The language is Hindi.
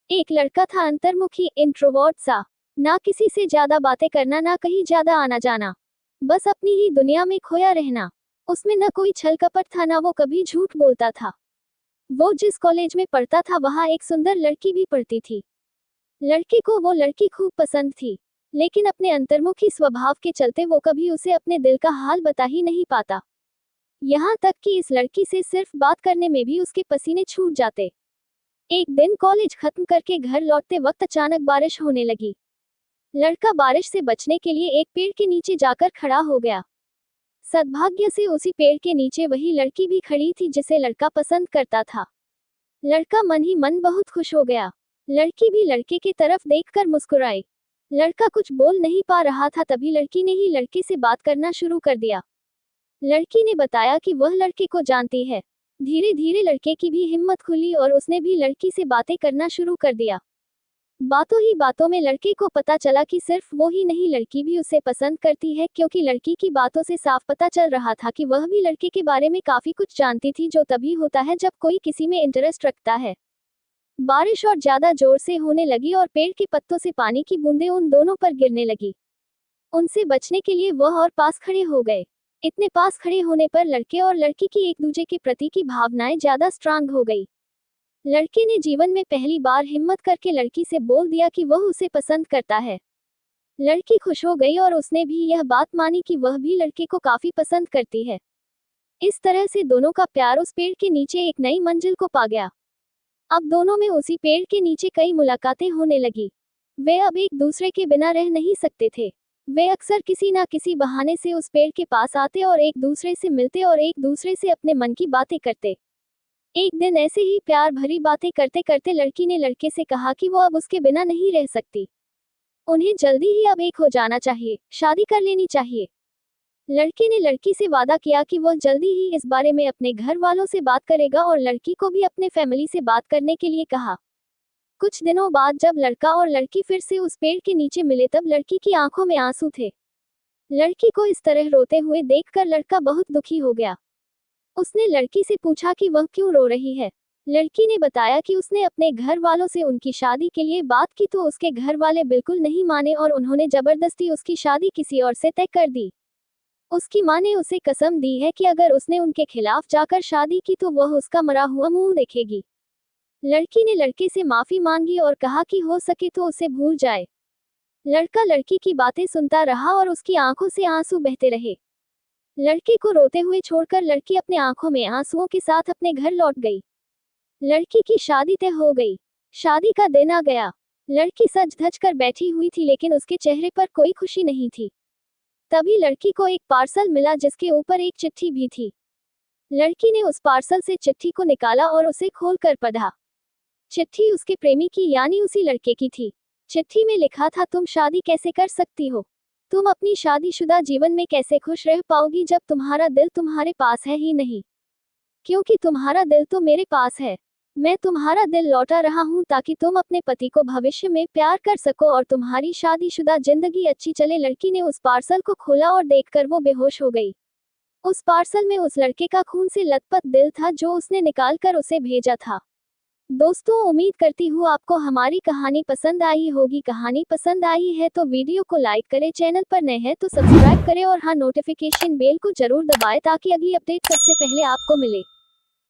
एक लड़का था अंतर्मुखी, इंट्रोवर्ट सा। ना किसी से ज्यादा बातें करना, ना कहीं ज्यादा आना जाना, बस अपनी ही दुनिया में खोया रहना। उसमें न कोई छल कपट था, ना वो कभी झूठ बोलता था। वो जिस कॉलेज में पढ़ता था वहाँ एक सुंदर लड़की भी पढ़ती थी। लड़के को वो लड़की खूब पसंद थी, लेकिन अपने अंतर्मुखी स्वभाव के चलते वो कभी उसे अपने दिल का हाल बता ही नहीं पाता। यहाँ तक कि इस लड़की से सिर्फ बात करने में भी उसके पसीने छूट जाते। एक दिन कॉलेज खत्म करके घर लौटते वक्त अचानक बारिश होने लगी। लड़का बारिश से बचने के लिए एक पेड़ के नीचे जाकर खड़ा हो गया। सद्भाग्य से उसी पेड़ के नीचे वही लड़की भी खड़ी थी जिसे लड़का पसंद करता था। लड़का मन ही मन बहुत खुश हो गया। लड़की भी लड़के की तरफ देखकर मुस्कुराई। लड़का कुछ बोल नहीं पा रहा था, तभी लड़की ने ही लड़के से बात करना शुरू कर दिया। लड़की ने बताया कि वह लड़के को जानती है। धीरे धीरे लड़के की भी हिम्मत खुली और उसने भी लड़की से बातें करना शुरू कर दिया। बातों ही बातों में लड़के को पता चला कि सिर्फ वो ही नहीं, लड़की भी उसे पसंद करती है, क्योंकि लड़की की बातों से साफ पता चल रहा था कि वह भी लड़के के बारे में काफी कुछ जानती थी, जो तभी होता है जब कोई किसी में इंटरेस्ट रखता है। बारिश और ज्यादा जोर से होने लगी और पेड़ के पत्तों से पानी की बूंदें उन दोनों पर गिरने लगी। उनसे बचने के लिए वह और पास खड़े हो गए। इतने पास खड़े होने पर लड़के और लड़की की एक दूसरे के प्रति की भावनाएं ज्यादा स्ट्रांग हो गई। लड़के ने जीवन में पहली बार हिम्मत करके लड़की से बोल दिया कि वह उसे पसंद करता है। लड़की खुश हो गई और उसने भी यह बात मानी कि वह भी लड़के को काफी पसंद करती है। इस तरह से दोनों का प्यार उस पेड़ के नीचे एक नई मंजिल को पा गया। अब दोनों में उसी पेड़ के नीचे कई मुलाकातें होने लगी। वे अब एक दूसरे के बिना रह नहीं सकते थे। वे अक्सर किसी ना किसी बहाने से उस पेड़ के पास आते और एक दूसरे से मिलते और एक दूसरे से अपने मन की बातें करते। एक दिन ऐसे ही प्यार भरी बातें करते करते लड़की ने लड़के से कहा कि वो अब उसके बिना नहीं रह सकती। उन्हें जल्दी ही अब एक हो जाना चाहिए, शादी कर लेनी चाहिए। लड़के ने लड़की से वादा किया कि वह जल्दी ही इस बारे में अपने घर वालों से बात करेगा और लड़की को भी अपने फैमिली से बात करने के लिए कहा। कुछ दिनों बाद जब लड़का और लड़की फिर से उस पेड़ के नीचे मिले, तब लड़की की आंखों में आंसू थे। लड़की को इस तरह रोते हुए देखकर लड़का बहुत दुखी हो गया। उसने लड़की से पूछा कि वह क्यों रो रही है। लड़की ने बताया कि उसने अपने घर वालों से उनकी शादी के लिए बात की तो उसके घर वाले बिल्कुल नहीं माने और उन्होंने जबरदस्ती उसकी शादी किसी और से तय कर दी। उसकी मां ने उसे कसम दी है कि अगर उसने उनके खिलाफ जाकर शादी की तो वह उसका मरा हुआ मुंह देखेगी। लड़की ने लड़के से माफी मांगी और कहा कि हो सके तो उसे भूल जाए। लड़का लड़की की बातें सुनता रहा और उसकी आंखों से आंसू बहते रहे। लड़के को रोते हुए छोड़कर लड़की अपने आंखों में आंसुओं के साथ अपने घर लौट गई। लड़की की शादी तय हो गई। शादी का दिन आ गया। लड़की सज धज कर बैठी हुई थी, लेकिन उसके चेहरे पर कोई खुशी नहीं थी। तभी लड़की को एक पार्सल मिला जिसके ऊपर एक चिट्ठी भी थी। लड़की ने उस पार्सल से चिट्ठी को निकाला और उसे खोलकर पढ़ा। चिट्ठी उसके प्रेमी की यानी उसी लड़के की थी। चिट्ठी में लिखा था, तुम शादी कैसे कर सकती हो? तुम अपनी शादीशुदा जीवन में कैसे खुश रह पाओगी जब तुम्हारा दिल तुम्हारे पास है ही नहीं? क्योंकि तुम्हारा दिल तो मेरे पास है। मैं तुम्हारा दिल लौटा रहा हूँ ताकि तुम अपने पति को भविष्य में प्यार कर सको और तुम्हारी शादीशुदा जिंदगी अच्छी चले। लड़की ने उस पार्सल को खोला और देखकर वो बेहोश हो गई। उस पार्सल में उस लड़के का खून से लथपथ दिल था जो उसने निकाल कर उसे भेजा था। दोस्तों, उम्मीद करती हूँ आपको हमारी कहानी पसंद आई होगी। कहानी पसंद आई है तो वीडियो को लाइक करें, चैनल पर नए हैं तो सब्सक्राइब करें और हाँ, नोटिफिकेशन बेल को जरूर दबाएं ताकि अगली अपडेट सबसे पहले आपको मिले।